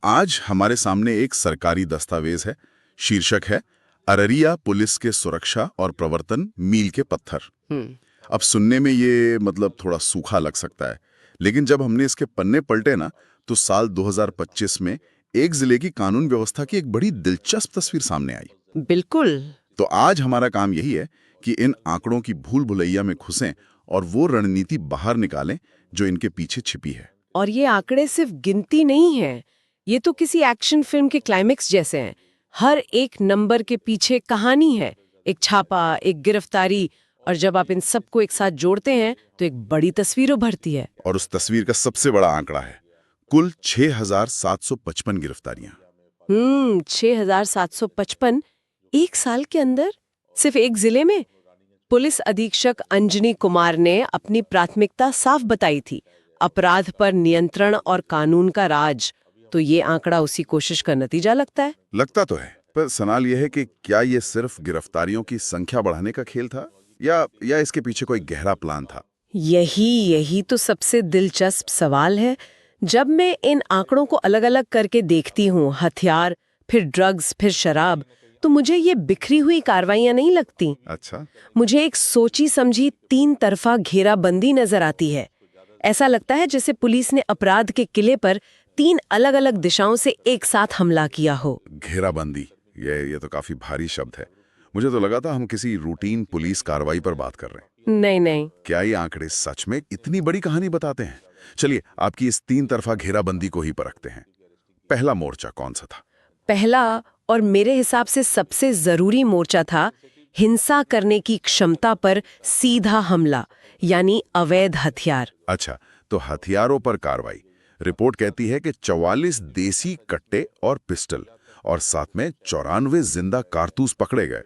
आज हमारे सामने एक सरकारी दस्तावेज है। शीर्षक है अररिया पुलिस के सुरक्षा और प्रवर्तन मील के पत्थर। अब सुनने में ये मतलब थोड़ा सूखा लग सकता है, लेकिन जब हमने इसके पन्ने पलटे ना तो साल 2025 में एक जिले की कानून व्यवस्था की एक बड़ी दिलचस्प तस्वीर सामने आई। बिल्कुल। तो आज हमारा काम यही है कि इन आंकड़ों की भूल भुलैया में घुसें और वो रणनीति बाहर निकालें जो इनके पीछे छिपी है। और ये आंकड़े सिर्फ गिनती नहीं है, ये तो किसी एक्शन फिल्म के क्लाइमेक्स जैसे हैं। हर एक नंबर के पीछे कहानी है, एक छापा, एक गिरफ्तारी, और जब आप इन सबको एक साथ जोड़ते हैं तो एक बड़ी तस्वीर उभरती है। और उस तस्वीर का सबसे बड़ा आंकड़ा है कुल 6,755 गिरफ्तारियां। 6,755 एक साल के अंदर, सिर्फ एक जिले में। पुलिस अधीक्षक अंजनी कुमार ने अपनी प्राथमिकता साफ बताई थी, अपराध पर नियंत्रण और कानून का राज। तो ये आंकड़ा उसी कोशिश का नतीजा लगता है। लगता तो है, पर सवाल यह है कि क्या ये सिर्फ गिरफ्तारियों की संख्या बढ़ाने का खेल था या इसके पीछे कोई गहरा प्लान था? यही तो सबसे दिलचस्प सवाल है। जब मैं इन आंकड़ों को अलग अलग करके देखती हूँ, हथियार, फिर ड्रग्स, फिर शराब, तो मुझे ये बिखरी हुई कार्रवाइयां नहीं लगती। अच्छा, मुझे एक सोची समझी 3 तरफा घेराबंदी नजर आती है। ऐसा लगता है जैसे पुलिस ने अपराध के किले पर 3 अलग अलग दिशाओं से एक साथ हमला किया हो। घेराबंदी, ये तो काफी भारी शब्द है। मुझे तो लगा था हम किसी रूटीन पुलिस कार्रवाई पर बात कर रहे हैं। नहीं। क्या ये आंकड़े सच में इतनी बड़ी कहानी बताते हैं? चलिए आपकी इस 3 तरफा घेराबंदी को ही परखते हैं। पहला मोर्चा कौन सा था? पहला और मेरे हिसाब से सबसे जरूरी मोर्चा था हिंसा करने की क्षमता पर सीधा हमला, यानी अवैध हथियार। अच्छा, तो हथियारों पर कार्रवाई। रिपोर्ट कहती है कि 44 देसी कट्टे और पिस्टल और साथ में 94 जिंदा कारतूस पकड़े गए।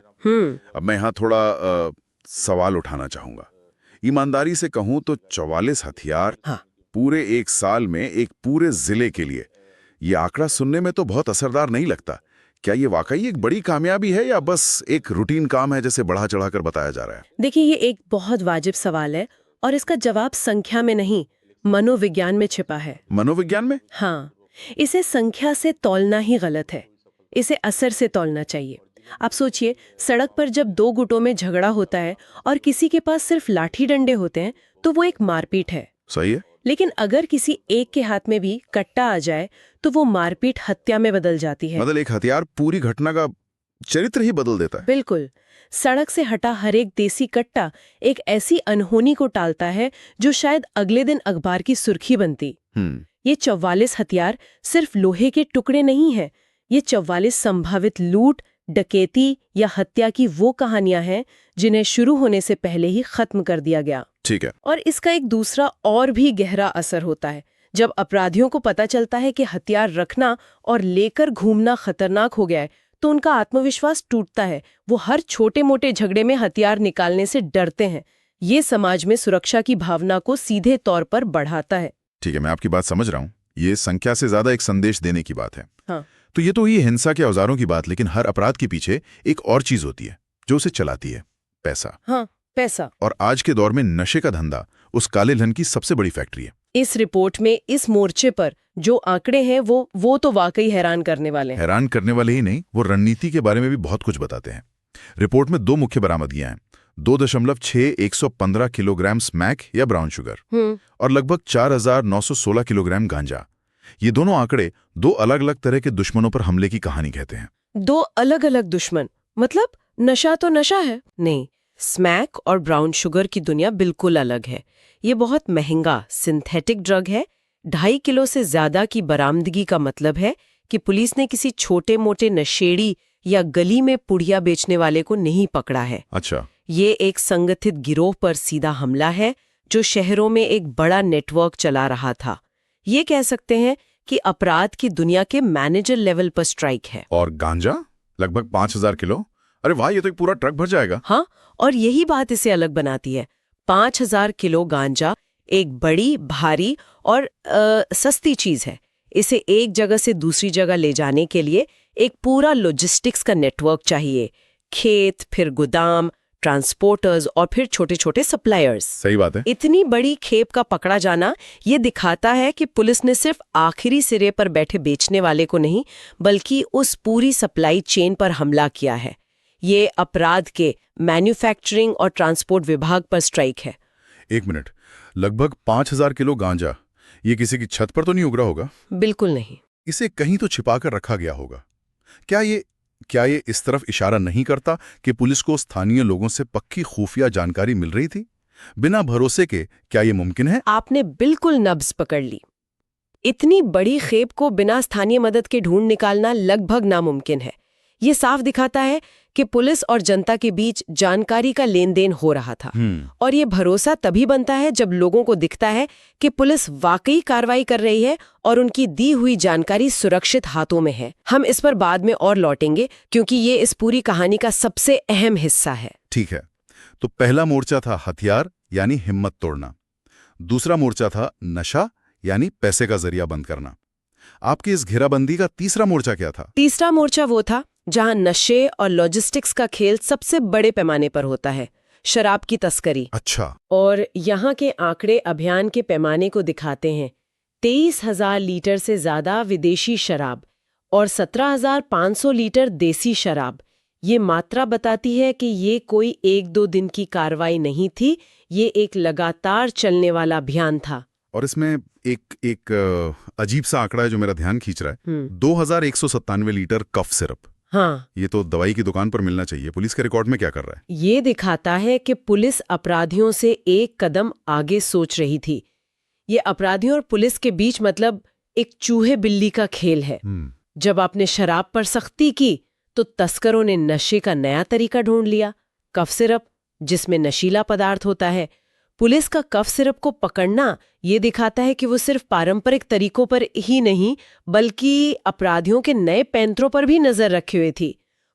अब मैं यहाँ थोड़ा सवाल उठाना चाहूंगा। ईमानदारी से कहूं तो 44 हथियार, हाँ। पूरे एक साल में एक पूरे जिले के लिए, ये आंकड़ा सुनने में तो बहुत असरदार नहीं लगता। क्या ये वाकई एक बड़ी कामयाबी है या बस एक रूटीन काम है जैसे बढ़ा चढ़ाकर बताया जा रहा है? देखिए, ये एक बहुत वाजिब सवाल है और इसका जवाब संख्या में नहीं, मनोविज्ञान में छिपा है। मनोविज्ञान में? हाँ, इसे संख्या से तौलना ही गलत है, इसे असर से तौलना चाहिए। आप सोचिए, सड़क पर जब 2 गुटों में झगड़ा होता है और किसी के पास सिर्फ लाठी डंडे होते हैं तो वो एक मारपीट है। सही है। लेकिन अगर किसी एक के हाथ में भी कट्टा आ जाए तो वो मारपीट हत्या में बदल जाती है। मतलब एक हथियार पूरी घटना का चरित्र ही बदल देता है। बिल्कुल। सड़क से हटा हर एक देसी कट्टा एक ऐसी अनहोनी को टालता है जो शायद अगले दिन अखबार की सुर्खी बनती। ये 44 हथियार सिर्फ लोहे के टुकड़े नहीं हैं, ये 44 संभावित लूट, डकैती या हत्या की वो कहानियां हैं जिन्हें शुरू होने से पहले ही खत्म कर दिया गया। ठीक है। और इसका एक दूसरा और भी गहरा असर होता है। जब अपराधियों को पता चलता है कि हथियार रखना और लेकर घूमना खतरनाक हो गया है तो उनका आत्मविश्वास टूटता है। वो हर छोटे मोटे झगड़े में हथियार निकालने से डरते हैं। ये समाज में सुरक्षा की भावना को सीधे तौर पर बढ़ाता है। ठीक है, मैं आपकी बात समझ रहा हूँ। ये संख्या से ज्यादा एक संदेश देने की बात है। हाँ। तो ये तो हुई हिंसा के औजारों की बात, लेकिन हर अपराध के पीछे एक और चीज होती है जो उसे चलाती है, पैसा। हाँ, पैसा। और आज के दौर में नशे का धंधा उस काले धन की सबसे बड़ी फैक्ट्री है। इस रिपोर्ट में इस मोर्चे पर जो आंकड़े हैं वो तो वाकई हैरान करने वाले हैं। हैरान करने वाले ही नहीं, वो रणनीति के बारे में भी बहुत कुछ बताते हैं। रिपोर्ट में 2 मुख्य बरामदगियां हैं, 2.6115 किलोग्राम स्मैक या ब्राउन शुगर और लगभग 4,916 किलोग्राम गांजा। ये दोनों आंकड़े 2 अलग अलग तरह के दुश्मनों पर हमले की कहानी कहते हैं। 2 अलग अलग दुश्मन? मतलब नशा तो नशा है? नहीं, स्मैक और ब्राउन शुगर की दुनिया बिल्कुल अलग है। ये बहुत महंगा सिंथेटिक ड्रग है। 2.5 किलो से ज्यादा की बरामदगी का मतलब है कि पुलिस ने किसी छोटे मोटे नशेड़ी या गली में पुड़िया बेचने वाले को नहीं पकड़ा है। अच्छा। ये एक संगठित गिरोह पर सीधा हमला है जो शहरों में एक बड़ा नेटवर्क चला रहा था। ये कह सकते हैं कि अपराध की दुनिया के मैनेजर लेवल पर स्ट्राइक है। और गांजा लगभग 5,000 किलो। अरे वाह, ये तो एक पूरा ट्रक भर जाएगा। हाँ, और यही बात इसे अलग बनाती है। 5,000 किलो गांजा एक बड़ी, भारी और सस्ती चीज है। इसे एक जगह से दूसरी जगह ले जाने के लिए एक पूरा लॉजिस्टिक्स का नेटवर्क चाहिए। खेत, फिर गोदाम, ट्रांसपोर्टर्स और फिर छोटे छोटे सप्लायर्स। सही बात है। इतनी बड़ी खेप का पकड़ा जाना ये दिखाता है कि पुलिस ने सिर्फ आखिरी सिरे पर बैठे बेचने वाले को नहीं, बल्कि उस पूरी सप्लाई चेन पर हमला किया है। ये अपराध के मैन्युफैक्चरिंग और ट्रांसपोर्ट विभाग पर स्ट्राइक है। एक मिनट, लगभग 5000 किलो गांजा, ये किसी की छत पर तो नहीं उगरा होगा? बिल्कुल नहीं। इसे कहीं तो छिपा कर रखा गया होगा। क्या ये इस तरफ इशारा नहीं करता कि पुलिस को स्थानीय लोगों से पक्की खुफिया जानकारी मिल रही थी? बिना भरोसे के क्या ये मुमकिन है? आपने बिल्कुल नब्ज पकड़ ली। इतनी बड़ी खेप को बिना स्थानीय मदद के ढूंढ निकालना लगभग नामुमकिन है। ये साफ दिखाता है कि पुलिस और जनता के बीच जानकारी का लेन देन हो रहा था। और ये भरोसा तभी बनता है जब लोगों को दिखता है कि पुलिस वाकई कार्रवाई कर रही है और उनकी दी हुई जानकारी सुरक्षित हाथों में है। हम इस पर बाद में और लौटेंगे, क्योंकि ये इस पूरी कहानी का सबसे अहम हिस्सा है। ठीक है, तो पहला मोर्चा था हथियार यानी हिम्मत तोड़ना, दूसरा मोर्चा था नशा यानी पैसे का जरिया बंद करना। आपकी इस घेराबंदी का तीसरा मोर्चा क्या था? तीसरा मोर्चा वो था जहां नशे और लॉजिस्टिक्स का खेल सबसे बड़े पैमाने पर होता है, शराब की तस्करी। अच्छा। और यहाँ के आंकड़े अभियान के पैमाने को दिखाते हैं। 23,000 लीटर से ज्यादा विदेशी शराब और 17,500 लीटर देसी शराब। ये मात्रा बताती है कि ये कोई 1-2 दिन की कार्रवाई नहीं थी, ये एक लगातार चलने वाला अभियान था। और इसमें एक अजीब सा आंकड़ा है जो मेरा ध्यान खींच रहा है। 2197 लीटर कफ सिरप। हाँ, ये तो दवाई की दुकान पर मिलना चाहिए। पुलिस के रिकॉर्ड में क्या कर रहा है? ये दिखाता है कि पुलिस अपराधियों से एक कदम आगे सोच रही थी। ये अपराधियों और पुलिस के बीच मतलब एक चूहे बिल्ली का खेल है। जब आपने शराब पर सख्ती की तो तस्करों ने नशे का नया तरीका ढूंढ लिया, कफ सिरप, जिसमें नशीला पदार्थ होता है। पुलिस का कफ सिरप को पकड़ना ये दिखाता है कि वो सिर्फ पारंपरिक तरीकों पर ही नहीं, बल्कि अपराधियों के नए पैंतरों पर भी नजर रखे हुए थी।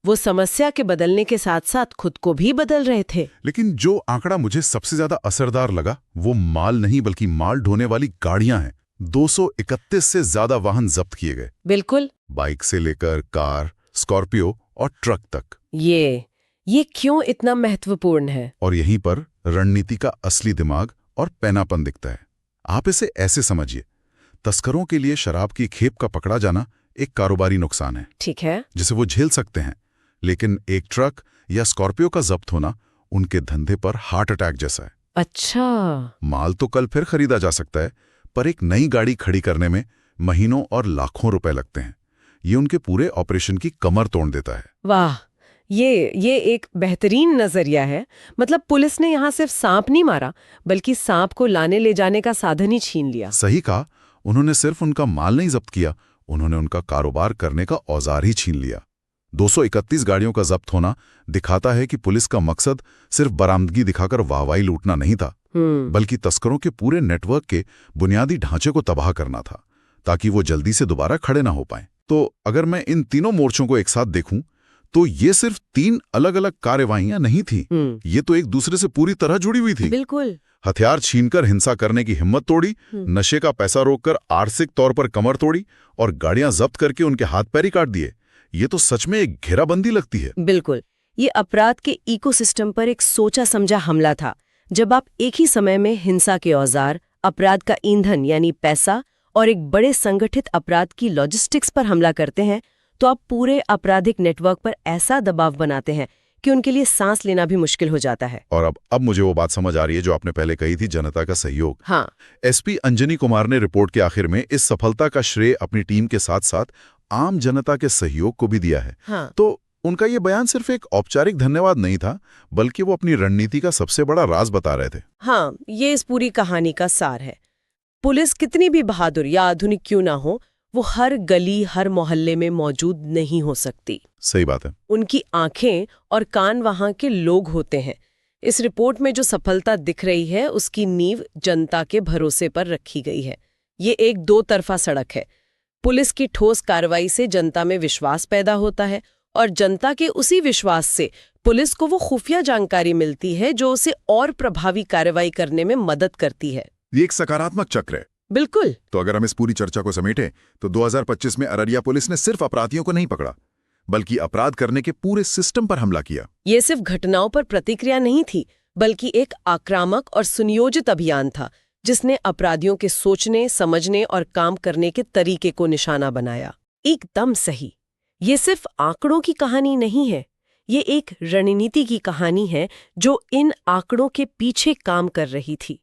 वो समस्या के बदलने के साथ साथ खुद को भी बदल रहे थे। लेकिन जो आंकड़ा मुझे सबसे ज्यादा असरदार लगा वो माल नहीं बल्कि माल ढोने वाली गाड़ियां हैं। 231 से ज्यादा वाहन जब्त किए गए। बिल्कुल। बाइक से लेकर कार, स्कॉर्पियो और ट्रक तक। ये क्यों इतना महत्वपूर्ण है? और यहीं पर रणनीति का असली दिमाग और पैनापन दिखता है। आप इसे ऐसे समझिए, तस्करों के लिए शराब की खेप का पकड़ा जाना एक कारोबारी नुकसान है, ठीक है, जिसे वो झेल सकते हैं। लेकिन एक ट्रक या स्कॉर्पियो का जब्त होना उनके धंधे पर हार्ट अटैक जैसा है। अच्छा। माल तो कल फिर खरीदा जा सकता है, पर एक नई गाड़ी खड़ी करने में महीनों और लाखों रुपए लगते हैं। ये उनके पूरे ऑपरेशन की कमर तोड़ देता है। वाह, ये एक बेहतरीन नजरिया है। मतलब पुलिस ने यहाँ सिर्फ सांप नहीं मारा, बल्कि सांप को लाने ले जाने का साधन ही छीन लिया। सही कहा, उन्होंने सिर्फ उनका माल नहीं जब्त किया, उन्होंने उनका कारोबार करने का औजार ही छीन लिया। 231 गाड़ियों का जब्त होना दिखाता है कि पुलिस का मकसद सिर्फ बरामदगी दिखाकर वाहवाही लूटना नहीं था, बल्कि तस्करों के पूरे नेटवर्क के बुनियादी ढांचे को तबाह करना था, ताकि वो जल्दी से दोबारा खड़े ना हो पाएं। तो अगर मैं इन तीनों मोर्चों को एक साथ देखूं, तो ये सिर्फ 3 अलग-अलग कार्यवाहियां नहीं थी, ये तो एक दूसरे से पूरी तरह जुड़ी हुई थी। बिल्कुल। हथियार छीनकर हिंसा करने की हिम्मत तोड़ी, नशे का पैसा रोककर आर्थिक तौर पर कमर तोड़ी और गाड़ियां जब्त करके उनके हाथ पैर ही काट दिए। ये तो सच में एक घेराबंदी लगती है। बिल्कुल, ये अपराध के इकोसिस्टम पर एक सोचा समझा हमला था। जब आप एक ही समय में हिंसा के औजार, अपराध का ईंधन यानी पैसा और एक बड़े संगठित अपराध की लॉजिस्टिक्स पर हमला करते हैं, तो आप पूरे आपराधिक नेटवर्क पर ऐसा दबाव बनाते हैं कि उनके लिए सांस लेना भी मुश्किल हो जाता है। और अब मुझे वो बात समझ आ रही है जो आपने पहले कही थी, जनता का सहयोग। हाँ। एसपी अंजनी कुमार ने रिपोर्ट के आखिर में इस सफलता का श्रेय अपनी टीम के साथ साथ आम जनता के सहयोग को भी दिया है। हाँ। तो उनका ये बयान सिर्फ एक औपचारिक धन्यवाद नहीं था, बल्कि वो अपनी रणनीति का सबसे बड़ा राज बता रहे थे। हाँ, ये इस पूरी कहानी का सार है। पुलिस कितनी भी बहादुर या आधुनिक क्यों ना हो, वो हर गली, हर मोहल्ले में मौजूद नहीं हो सकती। सही बात है। उनकी आंखें और कान वहां के लोग होते हैं। इस रिपोर्ट में जो सफलता दिख रही है, उसकी नींव जनता के भरोसे पर रखी गई है। ये एक 2 तरफा सड़क है। पुलिस की ठोस कार्रवाई से जनता में विश्वास पैदा होता है और जनता के उसी विश्वास से पुलिस को वो खुफिया जानकारी मिलती है जो उसे और प्रभावी कार्रवाई करने में मदद करती है। ये एक सकारात्मक चक्र है। बिल्कुल। तो अगर हम इस पूरी चर्चा को समेटें, तो 2025 में अररिया पुलिस ने सिर्फ अपराधियों को नहीं पकड़ा, बल्कि अपराध करने के पूरे सिस्टम पर हमला किया। ये सिर्फ घटनाओं पर प्रतिक्रिया नहीं थी, बल्कि एक आक्रामक और सुनियोजित अभियान था जिसने अपराधियों के सोचने, समझने और काम करने के तरीके को निशाना बनाया। एकदम सही। ये सिर्फ आंकड़ों की कहानी नहीं है, ये एक रणनीति की कहानी है जो इन आंकड़ों के पीछे काम कर रही थी।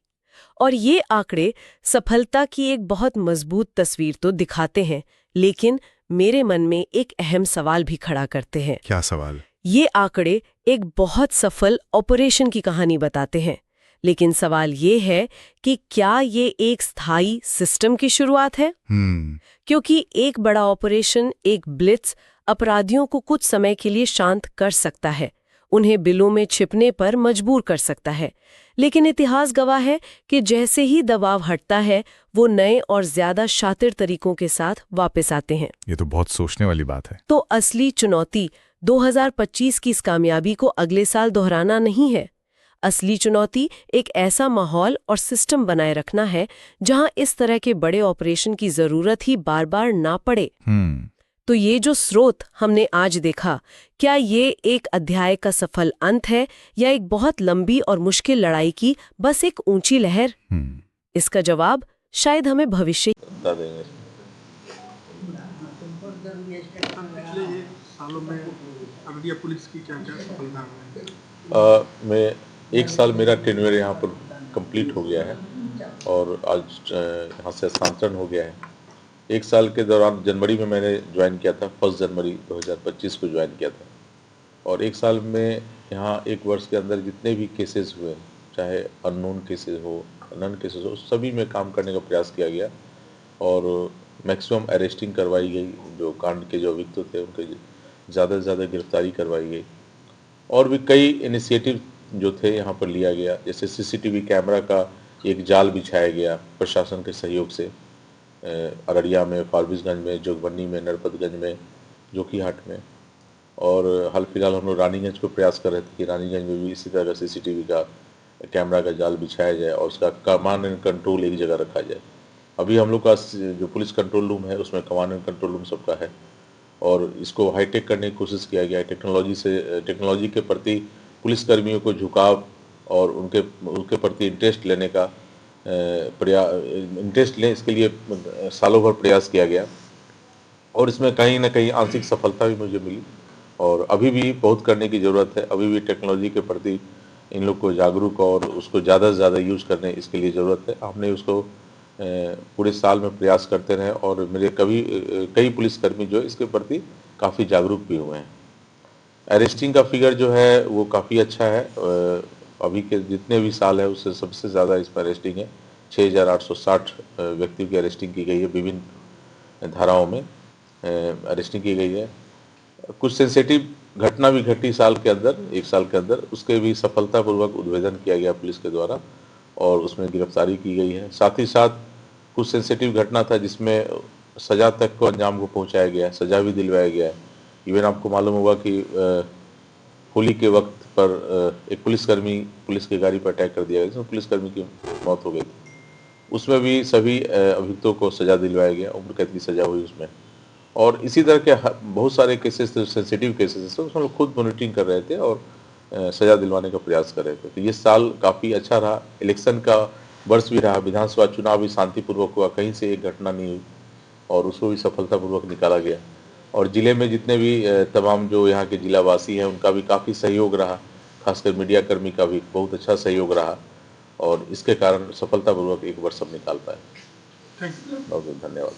और ये आंकड़े सफलता की एक बहुत मजबूत तस्वीर तो दिखाते हैं, लेकिन मेरे मन में एक अहम सवाल भी खड़ा करते हैं। क्या सवाल? ये आंकड़े एक बहुत सफल ऑपरेशन की कहानी बताते हैं, लेकिन सवाल ये है कि क्या ये एक स्थायी सिस्टम की शुरुआत है? क्योंकि एक बड़ा ऑपरेशन, एक ब्लिट्स, अपराधियों को कुछ समय के लिए शांत कर सकता है, उन्हें बिलों में छिपने पर मजबूर कर सकता है, लेकिन इतिहास गवाह है कि जैसे ही दबाव हटता है वो नए और ज्यादा शातिर तरीकों के साथ वापस आते हैं। ये तो बहुत सोचने वाली बात है। तो असली चुनौती 2025 की इस कामयाबी को अगले साल दोहराना नहीं है। असली चुनौती एक ऐसा माहौल और सिस्टम बनाए रखना है जहां इस तरह के बड़े ऑपरेशन की जरूरत ही बार बार ना पड़े। तो ये जो स्रोत हमने आज देखा, क्या ये एक अध्याय का सफल अंत है या एक बहुत लंबी और मुश्किल लड़ाई की बस एक ऊंची लहर? इसका जवाब शायद हमें भविष्य बता देंगे। पिछले सालों में अररिया पुलिस की क्या क्या सफलता है? मैं एक साल मेरा टेन्योर यहाँ पर कंप्लीट हो गया है और आज यहाँ से स्थानांतरण हो गया है। एक साल के दौरान जनवरी में मैंने ज्वाइन किया था, 1 जनवरी 2025 को ज्वाइन किया था, और एक साल में यहाँ एक वर्ष के अंदर जितने भी केसेस हुए, चाहे अननोन केसेस हो, अननोन केसेस हो, सभी में काम करने का प्रयास किया गया और मैक्सिमम अरेस्टिंग करवाई गई। जो कांड के जो अभियुक्त थे उनके ज़्यादा से ज़्यादा गिरफ्तारी करवाई गई और भी कई इनिशिएटिव जो थे यहाँ पर लिया गया। जैसे सीसीटीवी कैमरा का एक जाल बिछाया गया प्रशासन के सहयोग से, अररिया में, फारबिसगंज में, जोगबनी में, नरपतगंज में, जोकीहाट में, और हाल फिलहाल हम लोग रानीगंज को प्रयास कर रहे थे कि रानीगंज में भी इसी तरह का सीसीटीवी का कैमरा का जाल बिछाया जाए और उसका कमांड एंड कंट्रोल एक जगह रखा जाए। अभी हम लोग का जो पुलिस कंट्रोल रूम है उसमें कमांड एंड कंट्रोल रूम सबका है और इसको हाईटेक करने की कोशिश किया गया है। टेक्नोलॉजी के प्रति पुलिसकर्मियों को झुकाव और उनके प्रति इंटरेस्ट लेने का इंटरेस्ट लें, इसके लिए सालों भर प्रयास किया गया और इसमें कहीं ना कहीं आंशिक सफलता भी मुझे मिली और अभी भी बहुत करने की ज़रूरत है। अभी भी टेक्नोलॉजी के प्रति इन लोग को जागरूक और उसको ज़्यादा से ज़्यादा यूज़ करने इसके लिए ज़रूरत है। हमने उसको पूरे साल में प्रयास करते रहे और मेरे कई पुलिसकर्मी जो इसके प्रति काफ़ी जागरूक भी हुए हैं। अरेस्टिंग का फिगर जो है वो काफ़ी अच्छा है, अभी के जितने भी साल है उससे सबसे ज़्यादा इस पर अरेस्टिंग है। 6860 व्यक्तियों की अरेस्टिंग की गई है, विभिन्न धाराओं में अरेस्टिंग की गई है। कुछ सेंसिटिव घटना भी घटी साल के अंदर, एक साल के अंदर, उसके भी सफलतापूर्वक उद्भेदन किया गया पुलिस के द्वारा और उसमें गिरफ्तारी की गई है। साथ ही साथ कुछ सेंसिटिव घटना था जिसमें सज़ा तक को अंजाम को पहुंचाया गया है, सज़ा भी दिलवाया गया है। इवन आपको मालूम होगा कि होली के वक्त पर एक पुलिसकर्मी पुलिस की गाड़ी पर अटैक कर दिया गया जिसमें पुलिसकर्मी की मौत हो गई। उसमें भी सभी अभियुक्तों को सज़ा दिलवाया गया, उम्र कैद की सज़ा हुई उसमें। और इसी तरह के बहुत सारे केसेस थे, सेंसिटिव केसेस थे, उसमें लोग खुद मॉनिटरिंग कर रहे थे और सज़ा दिलवाने का प्रयास कर रहे थे। तो ये साल काफ़ी अच्छा रहा, इलेक्शन का वर्ष भी रहा, विधानसभा चुनाव भी शांतिपूर्वक हुआ, कहीं से एक घटना नहीं हुई और उसको भी सफलतापूर्वक निकाला गया। और ज़िले में जितने भी तमाम जो यहाँ के जिलावासी हैं उनका भी काफ़ी सहयोग रहा, खासकर मीडिया कर्मी का भी बहुत अच्छा सहयोग रहा और इसके कारण सफलतापूर्वक एक वर्ष सब निकाल पाए। बहुत बहुत धन्यवाद।